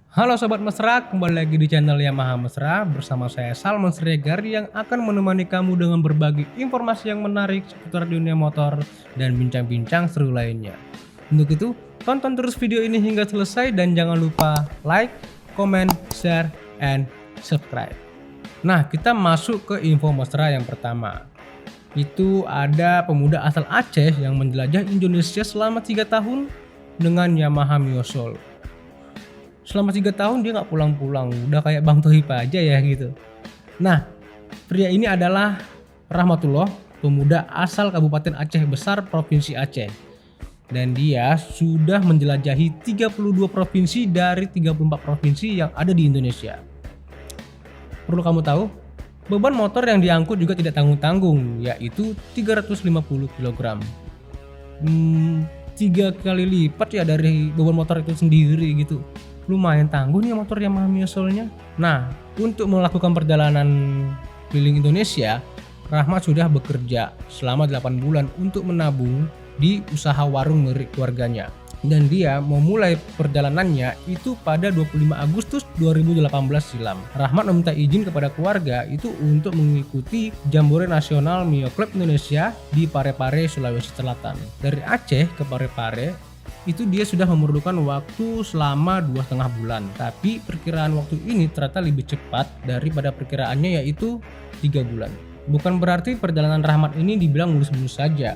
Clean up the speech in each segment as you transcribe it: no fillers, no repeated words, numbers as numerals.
Halo Sobat Mesra, kembali lagi di channel Yamaha Mesra bersama saya Salman Siregar yang akan menemani kamu dengan berbagi informasi yang menarik seputar dunia motor dan bincang-bincang seru lainnya. Untuk itu, tonton terus video ini hingga selesai dan jangan lupa like, comment, share, and subscribe. Nah, kita masuk ke info mesra yang pertama. Itu ada pemuda asal Aceh yang menjelajah Indonesia selama 3 tahun dengan Yamaha Mio Soul. Selama 3 tahun dia nggak pulang-pulang, udah kayak Bang Tohipa aja ya gitu. Nah, pria ini adalah Rahmatullah, pemuda asal Kabupaten Aceh Besar, Provinsi Aceh. Dan dia sudah menjelajahi 32 provinsi dari 34 provinsi yang ada di Indonesia. Perlu kamu tahu, beban motor yang diangkut juga tidak tanggung-tanggung, yaitu 350 kg. 3 kali lipat ya dari beban motor itu sendiri gitu. Lumayan tangguh nih motor Yamaha Mio Soul-nya. Nah, untuk melakukan perjalanan keliling Indonesia, Rahmat sudah bekerja selama 8 bulan untuk menabung di usaha warung milik keluarganya. Dan dia memulai perjalanannya itu pada 25 Agustus 2018 silam. Rahmat meminta izin kepada keluarga itu untuk mengikuti Jambore Nasional Mio Club Indonesia di Parepare, Sulawesi Selatan. Dari Aceh ke Parepare itu dia sudah memerlukan waktu selama 2,5 bulan. Tapi perkiraan waktu ini ternyata lebih cepat daripada perkiraannya, yaitu 3 bulan. Bukan berarti perjalanan Rahmat ini dibilang mulus-mulus saja.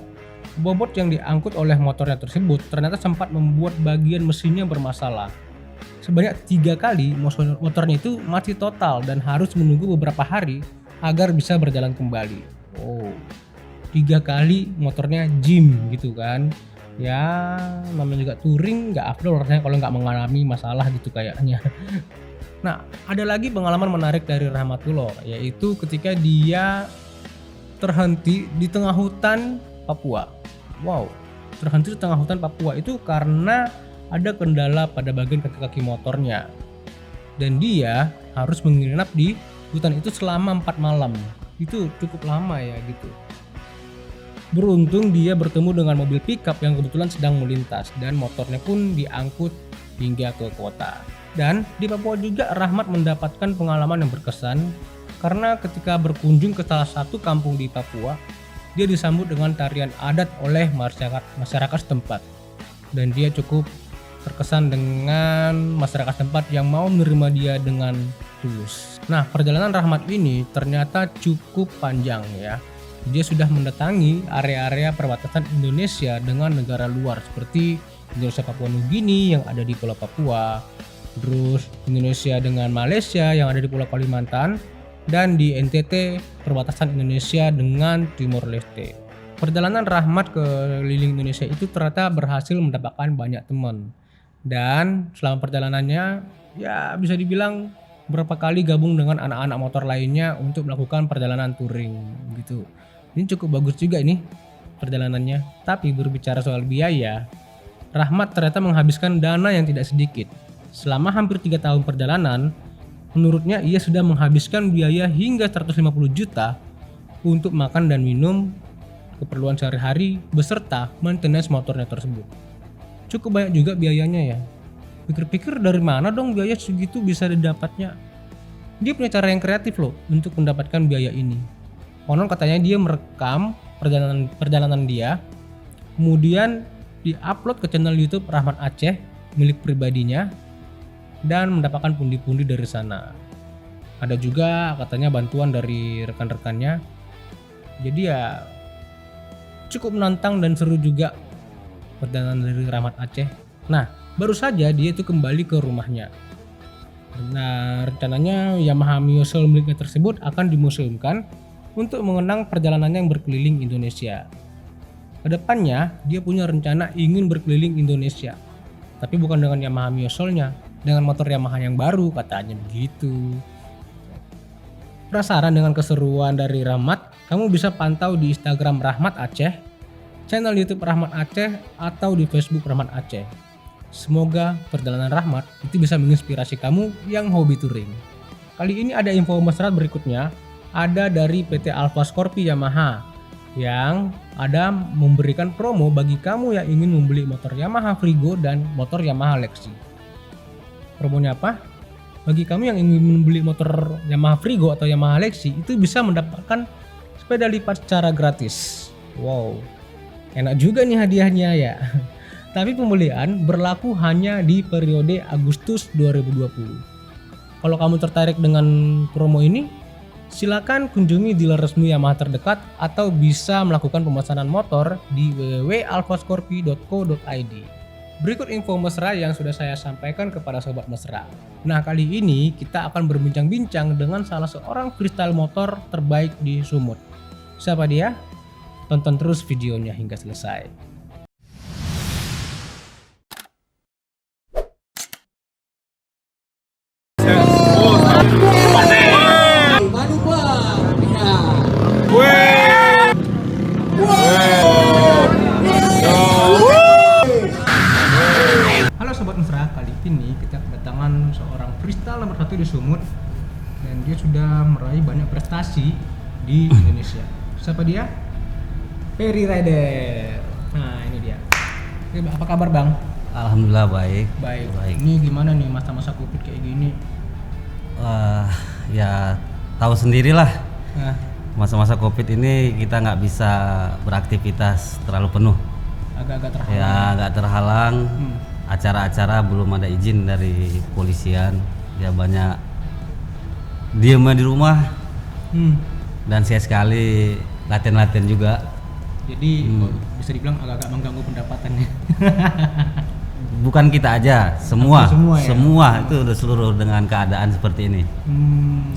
Bobot yang diangkut oleh motornya tersebut ternyata sempat membuat bagian mesinnya bermasalah. Sebanyak 3 kali motornya itu mati total dan harus menunggu beberapa hari agar bisa berjalan kembali. 3 kali motornya jim gitu kan. Ya namanya juga touring, nggak afdol rasanya kalau nggak mengalami masalah gitu kayaknya. Nah, ada lagi pengalaman menarik dari Rahmatullah, yaitu ketika dia terhenti di tengah hutan Papua. Wow, terhenti di tengah hutan Papua itu karena ada kendala pada bagian kaki-kaki motornya. Dan dia harus menginap di hutan itu selama 4 malam. Itu cukup lama ya gitu. Beruntung dia bertemu dengan mobil pickup yang kebetulan sedang melintas dan motornya pun diangkut hingga ke kota. Dan di Papua juga Rahmat mendapatkan pengalaman yang berkesan karena ketika berkunjung ke salah satu kampung di Papua, dia disambut dengan tarian adat oleh masyarakat setempat. Dan dia cukup terkesan dengan masyarakat setempat yang mau menerima dia dengan tulus. Nah, perjalanan Rahmat ini ternyata cukup panjang ya. Dia sudah mendatangi area-area perbatasan Indonesia dengan negara luar seperti Indonesia Papua Nugini yang ada di Pulau Papua, terus Indonesia dengan Malaysia yang ada di Pulau Kalimantan, dan di NTT perbatasan Indonesia dengan Timor Leste. Perjalanan Rahmat ke keliling Indonesia itu ternyata berhasil mendapatkan banyak teman. Dan selama perjalanannya ya bisa dibilang beberapa kali gabung dengan anak-anak motor lainnya untuk melakukan perjalanan touring gitu. Ini cukup bagus juga ini perjalanannya. Tapi berbicara soal biaya, Rahmat ternyata menghabiskan dana yang tidak sedikit. Selama hampir 3 tahun perjalanan, menurutnya ia sudah menghabiskan biaya hingga 150 juta untuk makan dan minum, keperluan sehari-hari, beserta maintenance motornya tersebut. Cukup banyak juga biayanya ya. Pikir-pikir dari mana dong biaya segitu bisa didapatnya? Dia punya cara yang kreatif loh untuk mendapatkan biaya ini. Konon katanya dia merekam perjalanan dia, kemudian diupload ke channel YouTube Rahmat Aceh milik pribadinya dan mendapatkan pundi-pundi dari sana. Ada juga katanya bantuan dari rekan-rekannya. Jadi ya cukup menantang dan seru juga perjalanan dari Rahmat Aceh. Nah, baru saja dia itu kembali ke rumahnya. Nah, rencananya Yamaha Mio Soul miliknya tersebut akan dimuseumkan untuk mengenang perjalanannya yang berkeliling Indonesia. Kedepannya dia punya rencana ingin berkeliling Indonesia, tapi bukan dengan Yamaha Mio Soul-nya, dengan motor Yamaha yang baru katanya begitu. Penasaran dengan keseruan dari Rahmat? Kamu bisa pantau di Instagram Rahmat Aceh, channel YouTube Rahmat Aceh, atau di Facebook Rahmat Aceh. Semoga perjalanan Rahmat itu bisa menginspirasi kamu yang hobi touring. Kali ini ada info mesra berikutnya. Ada dari PT Alfa Scorpio Yamaha yang ada memberikan promo bagi kamu yang ingin membeli motor Yamaha Frigo dan motor Yamaha Lexi. Promonya apa? Bagi kamu yang ingin membeli motor Yamaha Frigo atau Yamaha Lexi, itu bisa mendapatkan sepeda lipat secara gratis. Wow, enak juga nih hadiahnya ya. Tapi pembelian berlaku hanya di periode Agustus 2020. Kalau kamu tertarik dengan promo ini, silakan kunjungi dealer resmi Yamaha terdekat atau bisa melakukan pemesanan motor di www.alphascorpi.co.id. Berikut info mesra yang sudah saya sampaikan kepada Sobat Mesra. Nah, kali ini kita akan berbincang-bincang dengan salah seorang freestyle motor terbaik di Sumut. Siapa dia? Tonton terus videonya hingga selesai. Halo Sobat Mesra, kali ini kita kedatangan seorang freestyle nomor 1 di Sumut dan dia sudah meraih banyak prestasi di Indonesia. Siapa dia? Ferry Rider. Nah, ini dia. Oke, apa kabar Bang? Alhamdulillah baik. Baik. Ini gimana nih masa-masa Covid kayak gini? Ya tahu sendirilah. Nah, Masa-masa Covid ini kita nggak bisa beraktivitas terlalu penuh. agak-agak terhalang. Ya nggak terhalang. Acara-acara belum ada izin dari polisian. Ya banyak diem di rumah. Dan saya sekali latihan-latihan juga. Jadi bisa dibilang agak-agak mengganggu pendapatannya. Bukan kita aja, semua, Semua ya? semua itu udah seluruh dengan keadaan seperti ini.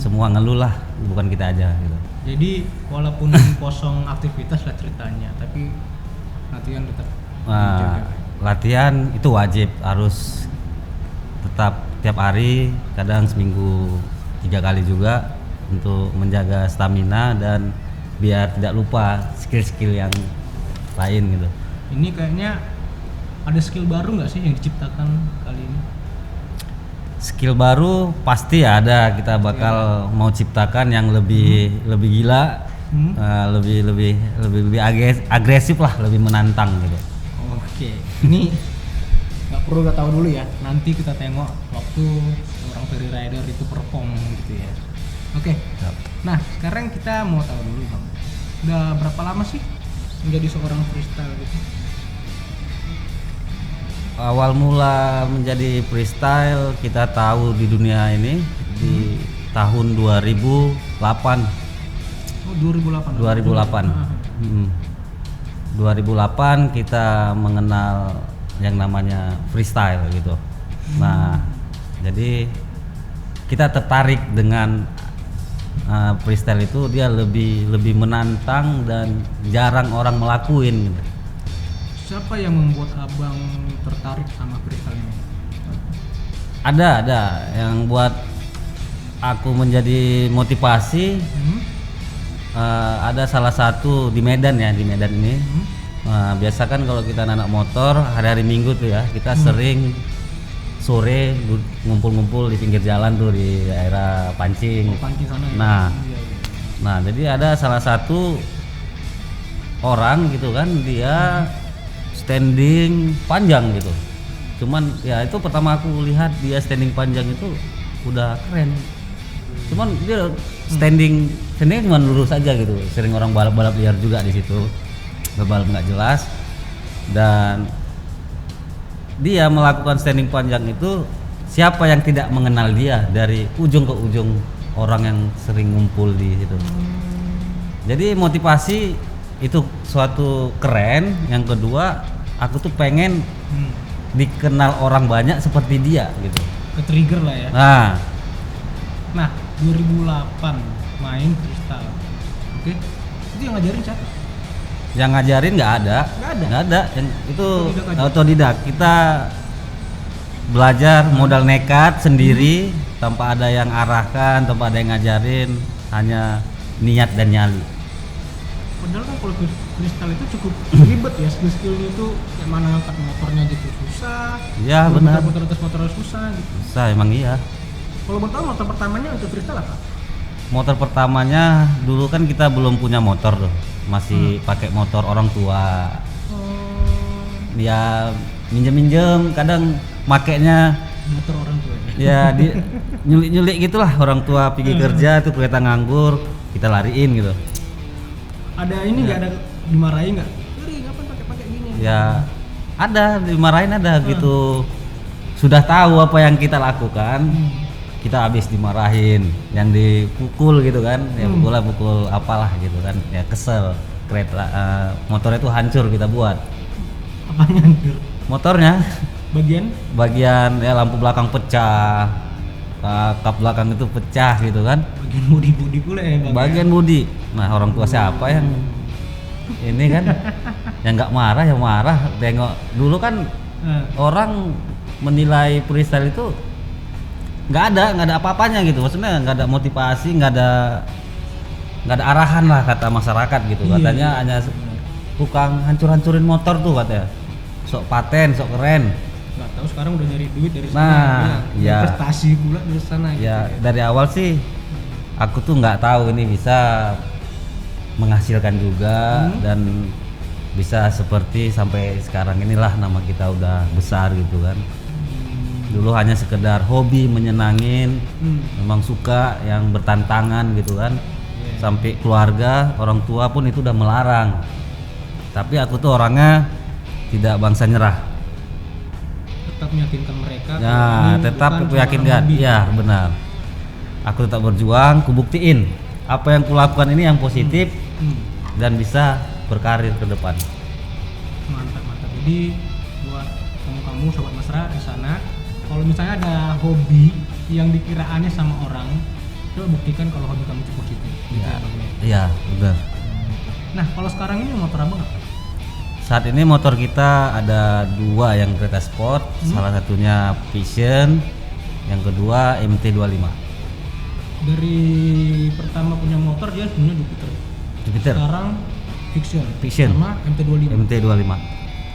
Semua ngeluh lah, bukan kita aja gitu. Jadi walaupun kosong aktivitas lah ceritanya, tapi latihan tetap Nah, dijaga. latihan itu wajib, harus tetap tiap hari, kadang seminggu 3 kali juga untuk menjaga stamina dan biar tidak lupa skill-skill yang lain gitu. Ini kayaknya ada skill baru nggak sih yang diciptakan kali ini? Skill baru pasti ada, kita bakal mau ciptakan yang lebih gila, lebih agresif lah, lebih menantang gitu. Oke, ini nggak perlu kita tahu dulu ya. Nanti kita tengok waktu orang Ferry Rider itu perform gitu ya. Oke. Yap. Nah, sekarang kita mau tahu dulu Bang. Udah berapa lama sih menjadi seorang freestyle gitu? Awal mula menjadi freestyle kita tahu di dunia ini di tahun 2008. Oh, 2008. 2008. 2008 kita mengenal yang namanya freestyle gitu. Nah, jadi kita tertarik dengan freestyle itu, dia lebih menantang dan jarang orang melakuin gitu. Siapa yang membuat abang tertarik sama freestyle ini? Ada yang buat aku menjadi motivasi. Ada salah satu di Medan ya, di Medan ini. Biasa kan kalau kita anak motor hari-hari Minggu tuh ya, kita sering sore ngumpul-ngumpul di pinggir jalan tuh di daerah Pancing. Pancing sana ya? Nah, Iya. nah jadi ada salah satu orang gitu kan, dia standing panjang gitu. Cuman ya itu pertama aku lihat dia standing panjang itu udah keren. Cuman dia standing cuma lurus aja gitu. Sering orang balap-balap liar juga di situ, balap nggak jelas. Dan dia melakukan standing panjang itu, siapa yang tidak mengenal dia dari ujung ke ujung, orang yang sering ngumpul di situ. Jadi motivasi itu suatu keren. Yang kedua, aku tuh pengen dikenal orang banyak seperti dia gitu. Ke-trigger lah ya. Nah, 2008 main freestyle. Oke. Itu yang ngajarin siapa? Yang ngajarin nggak ada. Nggak ada. Yang itu autodidak. Kita belajar modal nekat sendiri, tanpa ada yang arahkan, tanpa ada yang ngajarin, hanya niat dan nyali. Padahal kan kalau freestyle itu cukup ribet ya, skill-skillnya itu kayak mana angkat motornya gitu susah. Ya benar. Motor atas motor susah gitu. Susah emang iya. Kalau mau tahu motor pertamanya untuk freestyle apa? Motor pertamanya dulu kan kita belum punya motor tuh, masih pakai motor orang tua. Ya minjem-minjem, kadang makainya motor orang tua. Ya di nyulik-nyulik gitulah, orang tua pergi kerja tuh kita nganggur, kita lariin gitu. Ada ini nggak ada dimarahin nggak? Ri, ngapain pakai gini? Ya ada dimarahin ada gitu. Sudah tahu apa yang kita lakukan, kita habis dimarahin, yang dipukul gitu kan, ya pukul apalah gitu kan, ya kesel. Kereta motornya itu hancur kita buat. Apanya hancur? Motornya Bagian ya lampu belakang pecah, kap belakang itu pecah gitu kan. bagian bodi pula ya bang. Bagian bodi. Nah orang tua siapa yang ini kan yang nggak marah ya marah. Tengok dulu kan orang menilai freestyle itu nggak ada apa-apanya gitu, maksudnya nggak ada motivasi, nggak ada arahan lah kata masyarakat gitu. Katanya hanya tukang hancur-hancurin motor tuh katanya, sok paten, sok keren. Nggak tahu sekarang udah nyari duit dari sana. Nah, ya. Investasi pula dari sana. Ya dari awal sih aku tuh nggak tahu ini bisa menghasilkan juga dan bisa seperti sampai sekarang inilah nama kita udah besar gitu kan. Dulu hanya sekedar hobi menyenangin, memang suka yang bertantangan gitu kan. Sampai keluarga, orang tua pun itu udah melarang. Tapi aku tuh orangnya tidak bangsa nyerah. Tetap meyakinkan mereka. Nah, tetap aku yakin dia. Ya, benar. Aku tetap berjuang, kubuktiin apa yang kulakukan ini yang positif dan bisa berkarir ke depan. Mantap. Jadi buat kamu sobat mesra di sana, kalau misalnya ada hobi yang dikira aneh sama orang, coba buktikan kalau hobi kamu itu positif. Iya, benar. Nah, kalau sekarang ini motor abang apa? Saat ini motor kita ada 2 yang kereta sport, salah satunya Vision, yang kedua MT25. Dari pertama punya motor dia punya Jupiter. Sekarang Vision sama MT25.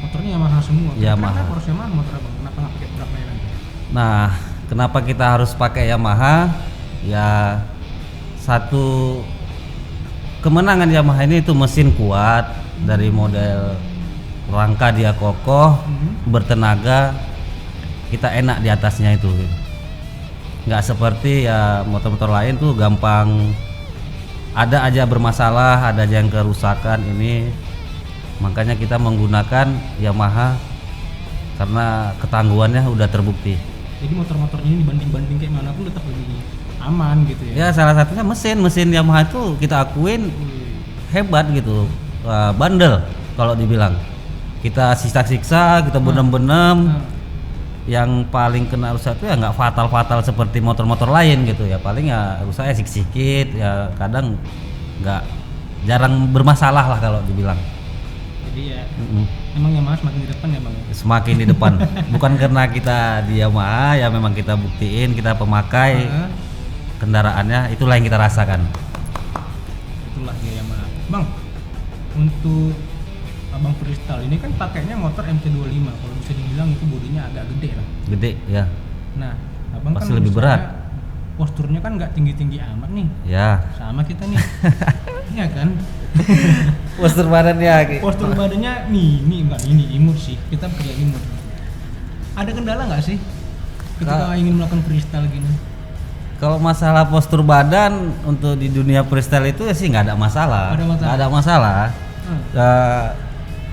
Motornya Yamaha semua. Yamaha. Kenapa harus Yamaha motor abang? Kenapa nggak pakai produk lain lagi? Nah, kenapa kita harus pakai Yamaha? Ya satu kemenangan Yamaha ini itu mesin kuat, dari model rangka dia kokoh, bertenaga, kita enak di atasnya itu. Nggak seperti ya motor-motor lain tuh gampang ada aja bermasalah, ada aja yang kerusakan ini. Makanya kita menggunakan Yamaha karena ketangguhannya udah terbukti. Jadi motor-motornya ini dibanding kayak mana pun tetap lebih aman gitu ya. Ya salah satunya mesin Yamaha itu kita akuin hebat gitu, bandel kalau dibilang. Kita siksa-siksa, kita benem-benem. Yang paling kena rusak itu ya nggak fatal seperti motor-motor lain gitu ya, paling ya rusaknya sedikit ya, kadang nggak, jarang bermasalah lah kalau dibilang. Jadi ya emang Yamaha semakin di depan ya bang? Semakin di depan. Bukan karena kita di Yamaha, ya memang kita buktiin, kita pemakai kendaraannya, itulah yang kita rasakan. Itulah dia Yamaha. Bang, untuk abang freestyle ini kan pakainya motor MT25, kalau bisa dibilang itu bodinya agak gede lah. Gede ya. Nah, abang pasti kan lebih berat. Posturnya kan nggak tinggi-tinggi amat nih. Ya. Sama kita nih. Iya kan? Postur badannya. Postur badannya ini imut sih. Kita kerja imut. Ada kendala nggak sih ketika ingin melakukan freestyle gini? Kalau masalah postur badan untuk di dunia freestyle itu ya sih nggak ada masalah. Nggak ada masalah.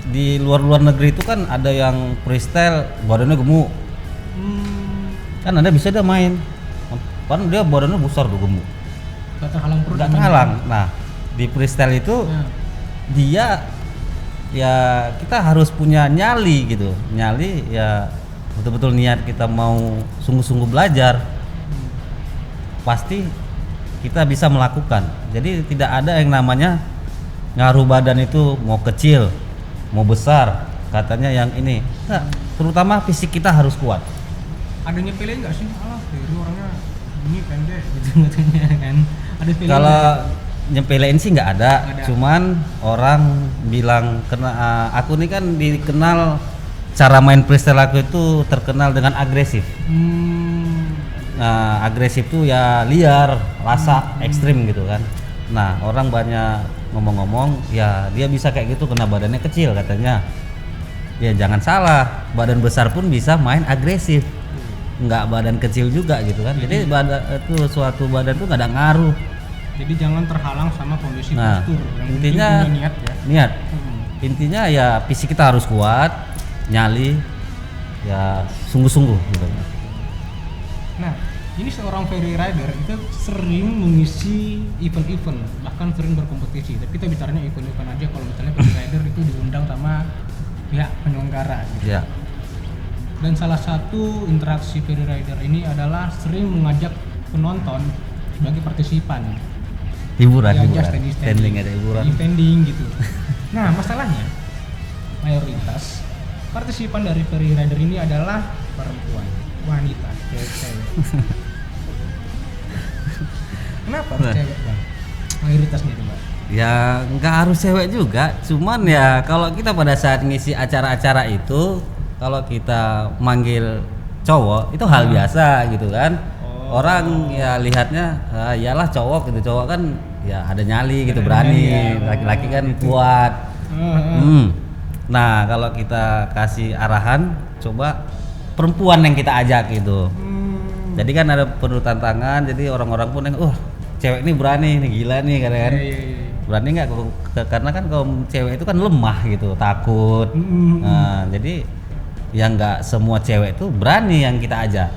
Di luar negeri itu kan ada yang freestyle badannya gemuk. Kan Anda bisa dia main. Kan dia badannya besar tuh gemuk. Gak terhalang perut. Gak terhalang. Nah, di freestyle itu dia ya kita harus punya nyali gitu. Nyali ya betul-betul niat kita mau sungguh-sungguh belajar. Pasti kita bisa melakukan. Jadi tidak ada yang namanya ngaruh badan itu mau kecil, mau besar, katanya yang ini. Nah, terutama fisik kita harus kuat. Ada nyepelin nggak sih? Alah, Ferry orangnya ini pendek gitu katanya kan. Ada nyepelin. Kalau nyepelin sih nggak ada. Cuman orang bilang aku ini kan dikenal cara main freestyle aku itu terkenal dengan agresif. Nah, agresif tuh ya liar, rasa ekstrim gitu kan. Nah, orang banyak ngomong-ngomong ya dia bisa kayak gitu karena badannya kecil katanya. Ya jangan salah, badan besar pun bisa main agresif. nggak badan kecil juga gitu kan. Jadi badan itu suatu badan tuh nggak ada ngaruh. Jadi jangan terhalang sama kondisi Nah, postur. Yang penting intinya punya niat ya. niat. Intinya ya fisik kita harus kuat, nyali, ya sungguh-sungguh gitu. Nah, ini seorang ferry rider itu sering mengisi event-event, bahkan sering berkompetisi. Tapi kita bicaranya event-event aja. Kalau misalnya ferry rider itu diundang sama pihak penyelenggara gitu. Ya. Dan salah satu interaksi ferry rider ini adalah sering mengajak penonton sebagai partisipan. Hiburan, Ya, hiburan. just Standing ada hiburan. Standing gitu. Nah, masalahnya mayoritas partisipan dari ferry rider ini adalah perempuan, wanita, cewek-cewek. Kenapa harus Nah. cewek, Bang? Mayoritasnya itu, Bang. Ya nggak harus cewek juga, cuman ya kalau kita pada saat ngisi acara-acara itu, kalau kita manggil cowok itu hal biasa gitu kan. Orang ya lihatnya iyalah cowok gitu, cowok kan ya ada nyali gitu, berani, laki-laki kan kuat. Nah kalau kita kasih arahan, coba perempuan yang kita ajak gitu. Jadi kan ada penuh tantangan, jadi orang-orang pun yang cewek ini berani nih, gila nih kan. Berani nggak? Karena kan kaum cewek itu kan lemah gitu, takut. Nah, jadi ya nggak semua cewek itu berani yang kita ajak.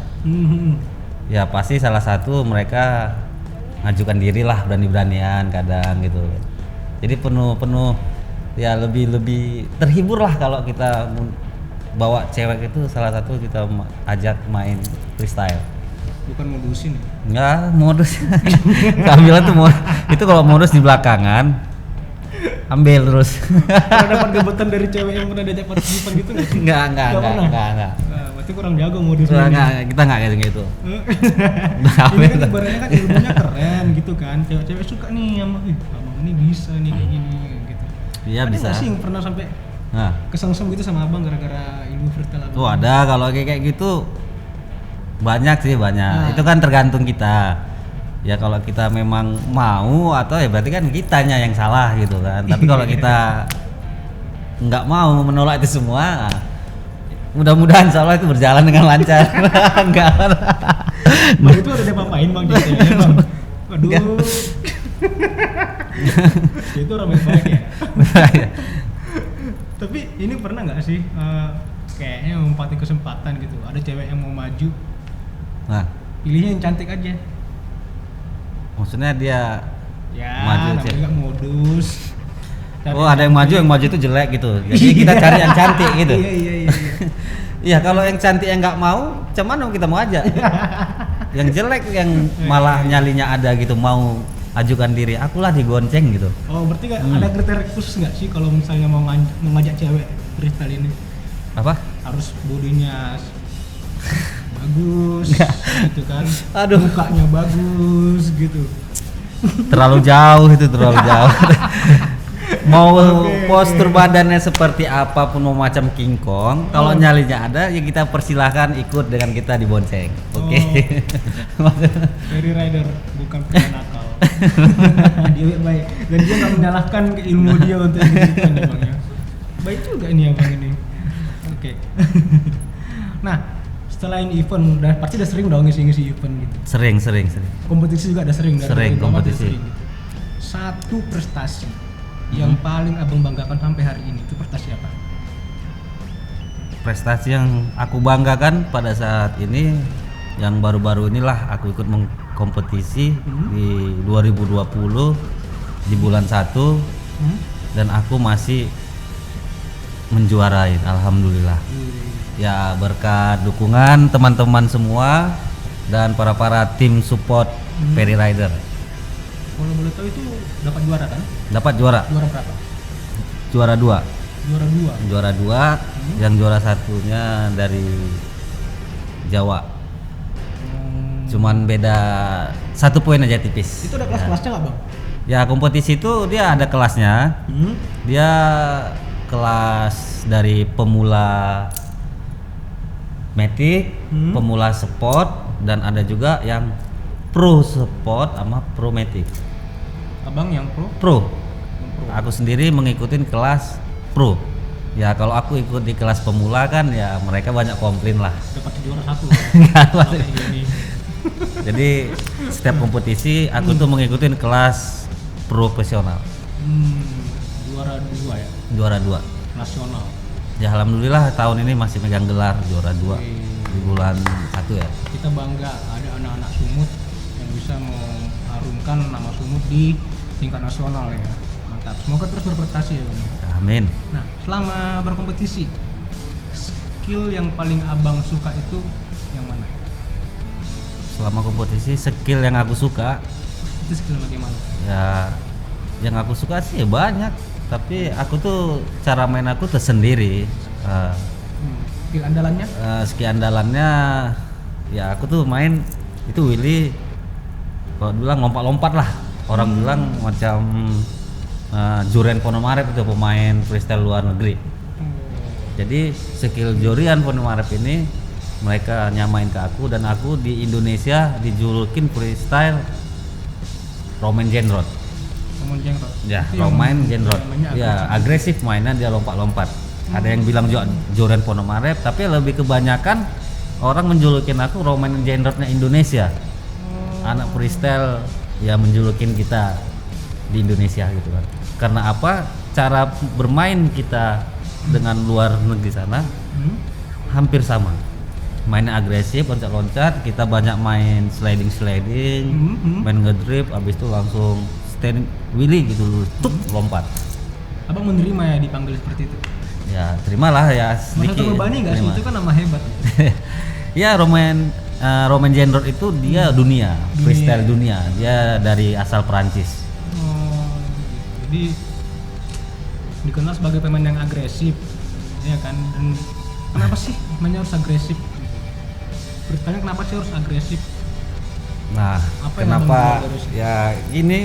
Ya pasti salah satu mereka ngajukan diri lah, berani-beranian kadang gitu. Jadi penuh ya lebih terhibur lah kalau kita bawa cewek itu, salah satu kita ajak main freestyle. Bukan modusin ya? Enggak, modus. Keambilan tuh itu kalau modus di belakangan ambil terus. Pernah dapat gebetan dari cewek yang pernah diajak partisipan gitu nggak sih? Enggak. Nah, berarti kurang jago modusnya. Enggak, kita enggak kayak gitu. Ini kan ibaratnya kan ilmunya keren gitu kan. Cewek-cewek suka nih sama abang ini bisa nih kayak gini gitu. Iya Ada bisa. nggak sih yang pernah sampai Nah, kesengsem gitu sama abang gara-gara ilmu freestyle abang? tuh ada kalau kayak gitu banyak sih, banyak. Nah. Itu kan tergantung kita. Ya kalau kita memang mau atau ya berarti kan kitanya yang salah gitu kan. Tapi kalau kita nggak mau menolak itu semua, mudah-mudahan insya Allah itu berjalan dengan lancar. Enggak. Bang itu udah diapa-apain bang jadi ceweknya, bang? Aduh. Dia itu orang baik ya. Tapi ini pernah nggak sih kayaknya memanfaatkan kesempatan gitu. Ada cewek yang mau maju, Nah, pilihnya yang cantik aja. maksudnya dia Ya, maju namanya cewek. nggak modus. Cari Oh, ada yang maju itu jelek gitu. Jadi kita cari yang cantik gitu. Iya. Iya, kalau yang cantik yang nggak mau, cuman kita mau aja. Yang jelek yang malah nyalinya ada gitu, mau ajukan diri, akulah digonceng gitu. Oh, berarti ada kriteria khusus nggak sih kalau misalnya mau ngajak cewek freestyle ini? Apa? Harus bodinya bagus gitu kan. Aduh. Mukanya bagus gitu. Terlalu jauh itu, terlalu jauh. Mau postur badannya seperti apapun, mau macam King Kong, kalau nyalinya ada ya kita persilahkan ikut dengan kita di bonceng. Oke. Ferry rider bukan pria nakal. Dia baik dan dia nggak menyalahkan ilmu dia untuk gitu ya bang ya. Baik juga ini abang ini. Oke. Nah, selain event, pasti udah sering dong ngisi event gitu. Sering. Kompetisi juga ada sering. Sering kompetisi. Sering, gitu. Satu prestasi yang paling abang banggakan sampai hari ini itu prestasi apa? Prestasi yang aku banggakan pada saat ini, yang baru-baru inilah aku ikut mengkompetisi di 2020 di bulan 1 dan aku masih menjuarai, alhamdulillah. Ya berkat dukungan teman-teman semua dan para tim support Ferry Rider. Kalau boleh tahu itu dapat juara kan? Dapat juara. Juara berapa? Juara 2. Juara 2. Yang juara satunya dari Jawa. Cuman beda 1 poin aja tipis. Itu ada kelas-kelasnya nggak bang? Ya kompetisi itu dia ada kelasnya. Dia kelas dari pemula metik, pemula sport, dan ada juga yang pro sport sama pro metik. Abang yang pro? Pro. Aku sendiri mengikuti kelas pro. Ya kalau aku ikut di kelas pemula kan ya mereka banyak komplain lah. Dapat juara 1. Nggak dapat. Sampai ini. Jadi setiap kompetisi aku tuh mengikuti kelas profesional, Juara 2 ya, juara 2. nasional. Ya alhamdulillah tahun ini masih megang gelar juara 2 di bulan 1 ya. Kita bangga ada anak-anak Sumut yang bisa mengharumkan nama Sumut di tingkat nasional ya. Mantap. Semoga terus berprestasi ya, Bang. Amin. Nah, selama berkompetisi, skill yang paling abang suka itu yang mana? Selama kompetisi skill yang aku suka Itu skill bagaimana? ya yang aku suka sih ya banyak, tapi aku tuh cara main aku tersendiri. Skill andalannya? Skill andalannya ya aku tuh main itu Willy, kalau bilang lompat-lompat lah. Orang bilang macam Juren Ponomarev itu pemain freestyle luar negeri. Jadi skill Jorian Ponomarev ini mereka nyamain ke aku, dan aku di Indonesia dijulukin freestyle Romain Genrot. Romain Genrot. Ya, Itu yang Romain Genrot. namanya Ya, agresif mainnya, dia lompat-lompat. Ada yang bilang Joren Ponomarev, tapi lebih kebanyakan orang menjulukin aku Romain Genrotnya Indonesia. Anak freestyle ya menjulukin kita di Indonesia gitu kan. Karena apa? Cara bermain kita dengan luar negeri sana hampir sama. Mainnya agresif, loncat-loncat, kita banyak main sliding, main ngedrip, habis itu langsung stand Willy gitu, tup lompat. Abang menerima ya dipanggil seperti itu? Ya terimalah ya Masa sedikit. terbebani nggak sih? terima. Itu kan nama hebat. Ya Romain Genrot itu dia dunia, freestyle dunia. Dia dari asal Perancis. Oh, jadi dikenal sebagai pemain yang agresif, ya kan? Dan kenapa sih mainnya harus agresif? Bertanya kenapa sih harus agresif? Nah, Apa yang kenapa abang bilang dari ya ini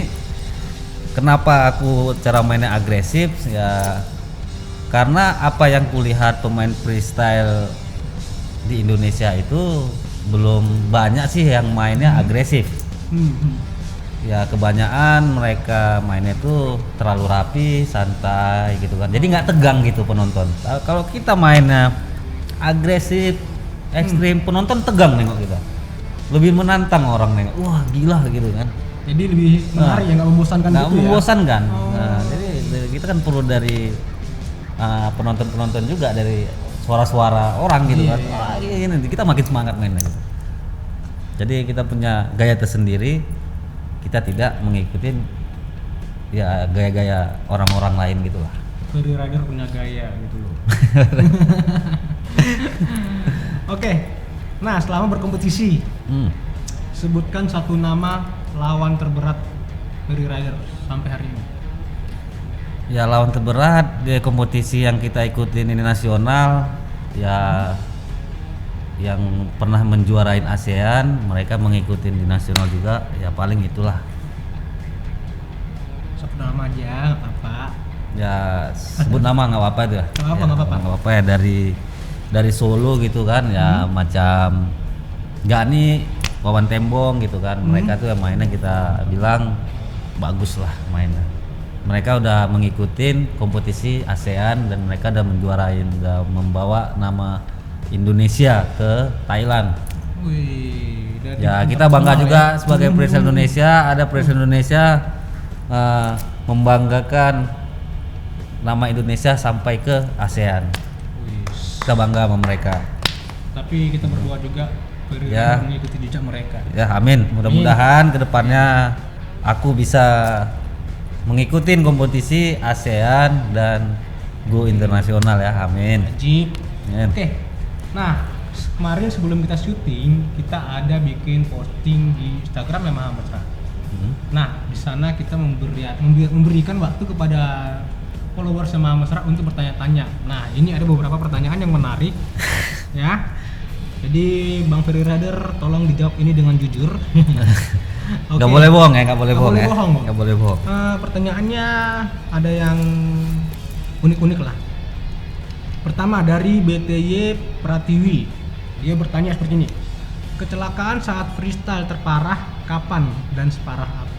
kenapa aku cara mainnya agresif ya karena apa yang kulihat pemain freestyle di Indonesia itu belum banyak sih yang mainnya agresif. Ya kebanyakan mereka mainnya tuh terlalu rapi, santai gitu kan. Jadi nggak tegang gitu penonton. Kalau kita mainnya agresif, ekstrim, penonton tegang nengok kita. Lebih menantang orang nengok. Wah gila gitu kan. Jadi lebih menarik ya, nggak membosankan Nggak gitu ya? membosankan. Oh. Nah, jadi kita kan perlu dari penonton-penonton juga, dari suara-suara orang gitu kan. Wah ini kita makin semangat mainnya gitu. Jadi kita punya gaya tersendiri. Kita tidak mengikuti ya gaya-gaya orang-orang lain gitu lah. Ferry Rider punya gaya gitu loh. Oke. Nah, selama berkompetisi, sebutkan satu nama lawan terberat Ferry Rider sampai hari ini. Ya lawan terberat di kompetisi yang kita ikutin ini nasional ya yang pernah menjuarain ASEAN, mereka mengikuti di nasional juga, ya paling itulah. Sebut nama aja, nggak apa-apa. Ya sebut nama nggak apa-apa itu ya. Nggak apa-apa. Ya dari Solo gitu kan, ya macam Gani, Wawan Tembong gitu kan. Mereka tuh yang mainnya kita bilang bagus lah mainnya. Mereka udah mengikuti kompetisi ASEAN dan mereka udah menjuarain, udah membawa nama Indonesia ke Thailand. Wih, dari Ya tingkat kita bangga nasional juga ya. sebagai presiden Indonesia, ada presiden Indonesia membanggakan nama Indonesia sampai ke ASEAN. Wih. Kita bangga sama mereka. Tapi kita berdoa juga Ferry Ya. Rider mengikuti jejak mereka. Ya amin. Mudah-mudahan kedepannya aku bisa mengikuti kompetisi ASEAN dan go internasional ya. Amin. Wajib. Amin. Oke. Nah, kemarin sebelum kita syuting, kita ada bikin posting di Instagram ya Maha Mesra. Nah, di sana kita memberikan waktu kepada followers Maha Mesra untuk bertanya-tanya. Nah, ini ada beberapa pertanyaan yang menarik ya. Jadi Bang Ferry Rider tolong dijawab ini dengan jujur. Oke. Nggak boleh bohong ya, nggak boleh Nggak bohong boleh ya. bohong, Bang. Nggak boleh bohong. Pertanyaannya ada yang unik-unik lah. Pertama dari BTY Pratiwi, dia bertanya seperti ini: kecelakaan saat freestyle terparah kapan dan separah apa?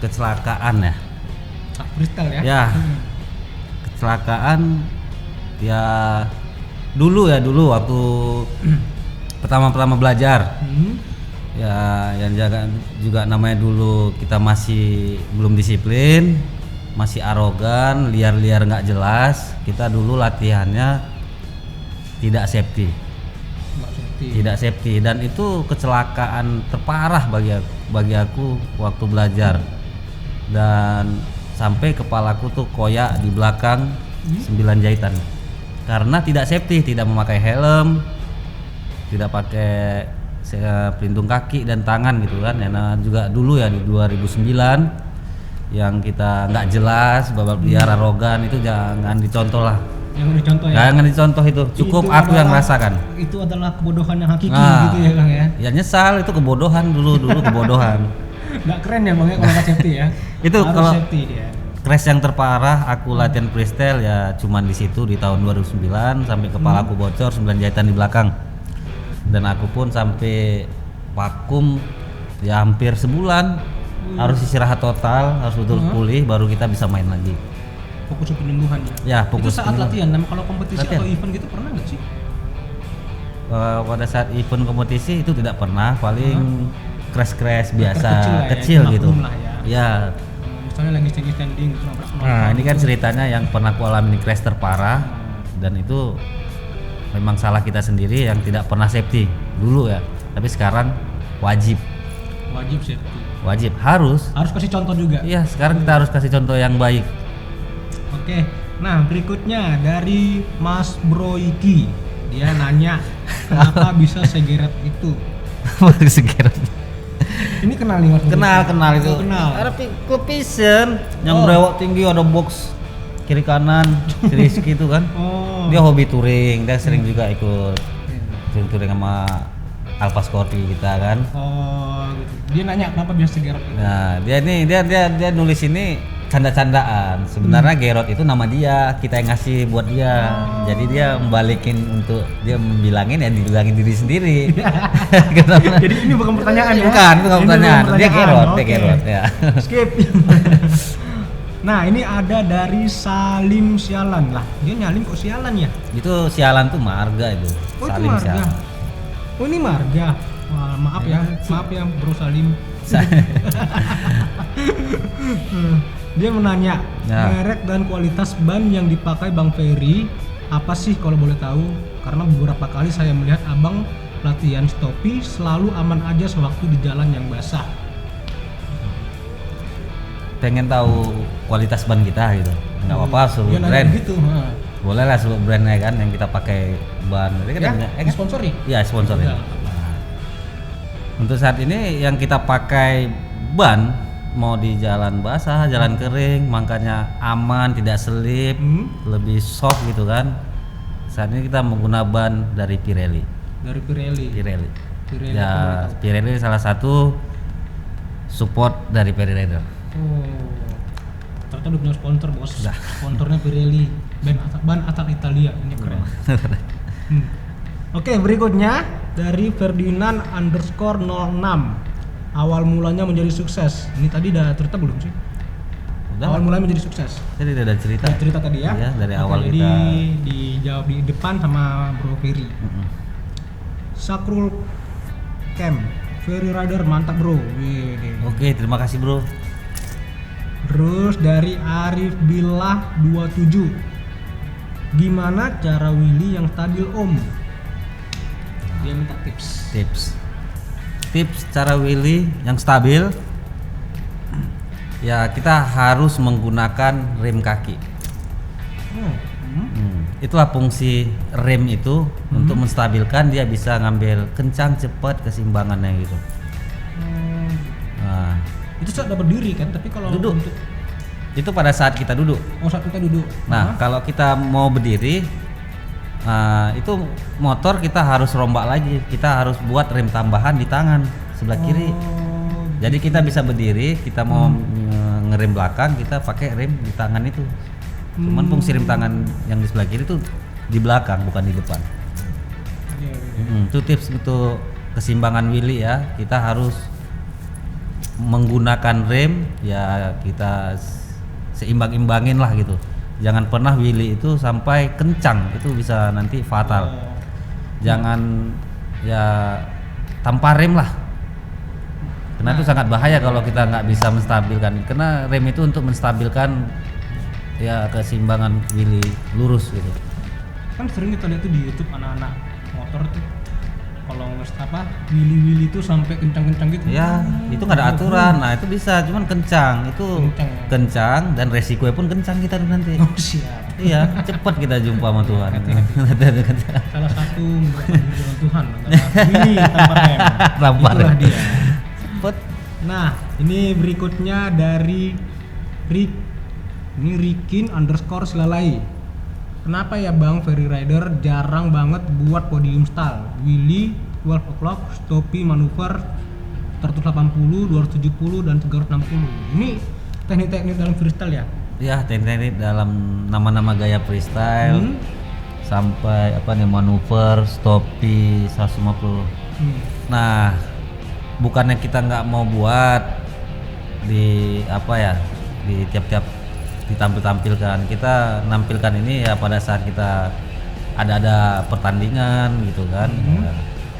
Kecelakaan ya. Saat freestyle ya? Ya. kecelakaan ya dulu waktu pertama-tama belajar. Ya yang juga namanya dulu kita masih belum disiplin, masih arogan, liar-liar nggak jelas. Kita dulu latihannya tidak safety. Tidak safety dan itu kecelakaan terparah bagi aku waktu belajar. Dan sampai kepalaku tuh koyak di belakang 9 jahitan. Karena tidak safety, tidak memakai helm, tidak pakai pelindung kaki dan tangan gitu kan. Nah juga dulu ya di 2009 yang kita nggak jelas babak liar arogan itu jangan dicontoh lah. Jangan dicontoh ya. Jangan dicontoh itu. Cukup itu aku yang rasakan. Itu adalah kebodohan yang hakiki gitu ya Kang ya. Ya nyesal itu kebodohan dulu kebodohan. Nggak keren ya Bang ya kalau nggak safety ya. Itu harus kalau safety dia. crash yang terparah aku latihan freestyle ya cuman di situ di tahun 2009 sampai kepala aku bocor 9 jahitan di belakang. Dan aku pun sampai vakum ya hampir sebulan. Harus istirahat total, harus betul pulih baru kita bisa main lagi. Fokus ke penyembuhan ya. Ya, fokus itu saat penyembuhan. latihan. Nah, kalau kompetisi Latihan. atau event gitu pernah nggak sih? Pada saat event kompetisi itu tidak pernah, paling crash biasa, kecil lah ya, gitu. maklum lah ya. Ya. Misalnya lagi standing gitu nabrak penonton. Nah, ini kan ceritanya yang pernah aku alami crash terparah dan itu memang salah kita sendiri yang tidak pernah safety dulu ya. Tapi sekarang wajib safety. Wajib harus Kasih contoh juga. Iya, sekarang kita harus kasih contoh yang baik. Oke. Nah, berikutnya dari Mas Broiki. Dia nanya, kenapa bisa segeret itu? Baru segera. Ini kenal nih Mas Broiki? Kenal itu. Kenal. Ada klub Vision yang brewok tinggi, ada box kiri kanan, si Rizky itu kan. Oh. Dia hobi touring, dia sering juga ikut touring sama Alfa Scorpio kita kan. Oh, gitu. Dia nanya kenapa bisa segeret itu? Nah, dia nulis ini canda-candaan. Sebenarnya Gerot itu nama dia, kita yang ngasih buat dia. Jadi dia membalikin untuk dia membilangin ya dibilangin diri sendiri. Kenapa? Jadi ini bukan pertanyaan ya? Bukan Ini pertanyaan. Dia Gerot, Oke. dia Gerot ya. Skip. Nah, ini ada dari Salim Sialan lah. Dia nyalin kok Sialan ya? Itu sialan tuh marga itu. Oh, itu Salim marga. sialan. Oh, ini marga. Wah, maaf ya Bro Salim. Dia menanya Ya. merek dan kualitas ban yang dipakai Bang Ferry apa sih kalau boleh tahu? Karena beberapa kali saya melihat abang latihan stopi selalu aman aja sewaktu di jalan yang basah. Pengen tahu kualitas ban kita gitu. Enggak apa-apa Dia sebut nanya brand. gitu. Boleh lah sebut brandnya kan yang kita pakai ban. Ini kan Ya, kan? sponsori. Iya, sponsor Ya. ini. Nah, untuk saat ini yang kita pakai ban mau di jalan basah, jalan kering, makanya aman, tidak selip, lebih soft gitu kan. Saat ini kita menggunakan ban dari Pirelli. Dari Pirelli. Pirelli. Pirelli Ya, apa boleh tahu? Pirelli salah satu support dari Pirelli Rider. Oh. Ternyata udah punya sponsor, Bos. Sponsornya Pirelli. Ban asal Italia. Ini keren. Oke, berikutnya dari Ferdinand _06. Awal mulanya menjadi sukses. Ini tadi udah cerita belum sih? Udah. Awal mulanya menjadi sukses. Tadi ada cerita. Udah cerita tadi ya? Iya, dari Oke, awal jadi kita. dijawab di depan sama Bro Ferry. Sakrul Camp. Ferry Rider mantap bro. Wih. Oke, terima kasih bro. Terus dari Arif Billah 27. Gimana cara Willy yang stabil om? Dia minta tips. Tips cara wheelie yang stabil. Ya kita harus menggunakan rem kaki. Itulah fungsi rem itu untuk menstabilkan dia bisa ngambil kencang cepat keseimbangannya gitu. Nah, Itu saat udah berdiri kan, tapi kalau Duduk. untuk itu pada saat kita duduk. saat kita duduk. Nah, kalau kita mau berdiri, itu motor kita harus rombak lagi. Kita harus buat rem tambahan di tangan sebelah kiri. Jadi kita bisa berdiri, kita mau ngerem belakang, kita pakai rem di tangan itu. Cuman fungsi rem tangan yang di sebelah kiri itu di belakang, bukan di depan. Itu tips untuk keseimbangan wheelie ya. Kita harus menggunakan rem ya kita seimbang-imbangin lah gitu. Jangan pernah wheelie itu sampai kencang, itu bisa nanti fatal. Jangan ya tanpa rem lah. Karena itu sangat bahaya kalau kita nggak bisa menstabilkan. Karena rem itu untuk menstabilkan ya keseimbangan wheelie lurus gitu. Kan sering kita lihat tuh di YouTube anak-anak motor tuh kalau wili itu sampai kencang-kencang gitu. Ya, itu nggak ada aturan. Nah, itu bisa, cuman kencang. Itu kencang dan resikonya pun kencang kita tuh nanti. Oh, siap. Iya, cepat kita jumpa sama Tuhan. Salah satu jalan Tuhan adalah wili tanpa rem. Itulah dia. Cepet. Nah, ini berikutnya dari Rikin_Selalai. Kenapa ya Bang Ferry Rider jarang banget buat podium style? Wheelie, 12 o'clock, stoppie manuver 180, 270 dan 360. Ini teknik-teknik dalam freestyle ya? Ya, teknik dalam nama-nama gaya freestyle. Sampai manuver, stoppie 150. Nah, bukannya kita nggak mau buat di di tiap-tiap ditampilkan, kita nampilkan ini ya pada saat kita ada pertandingan gitu kan.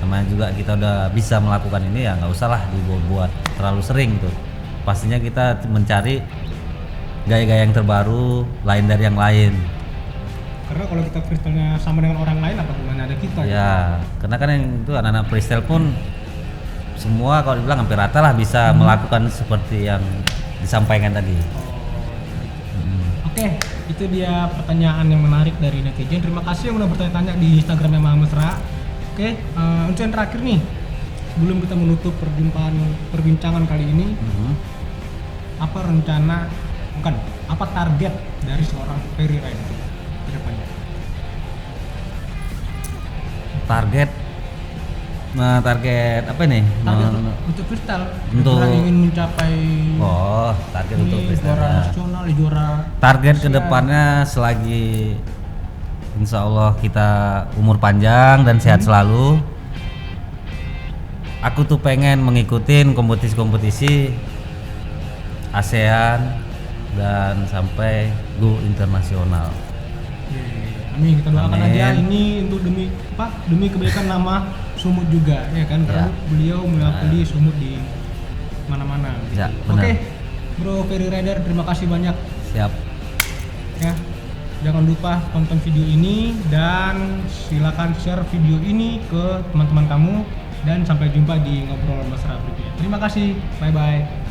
Namanya juga kita udah bisa melakukan ini ya nggak usah lah dibuat terlalu sering tuh. Pastinya kita mencari gaya-gaya yang terbaru, lain dari yang lain. Karena kalau kita freestyle-nya sama dengan orang lain apa gunanya ada kita? Ya, karena kan yang itu anak-anak freestyle pun semua kalau dibilang hampir rata lah bisa melakukan seperti yang disampaikan tadi. Oke, itu dia pertanyaan yang menarik dari netizen. Terima kasih yang udah bertanya-tanya di Instagramnya Mama Mesra. Oke, untuk yang terakhir nih, sebelum kita menutup perbincangan kali ini, apa target dari seorang Ferry Rider ke depannya? Target apa nih? Untuk freestyle. Untuk ingin mencapai target untuk freestyle. Juara nasional, juara. Target kedepannya selagi Insya Allah kita umur panjang dan sehat selalu. Aku tuh pengen mengikutin kompetisi-kompetisi ASEAN dan sampai go internasional. Amin, kita doakan aja ini untuk demi kebaikan nama Sumut juga ya kan, karena beliau mewakili Sumut di mana-mana gitu. Ya, Oke, Bro Ferry Rider, terima kasih banyak. Siap. Ya, jangan lupa tonton video ini dan silakan share video ini ke teman-teman kamu dan sampai jumpa di ngobrol mesra berikutnya. Terima kasih, bye bye.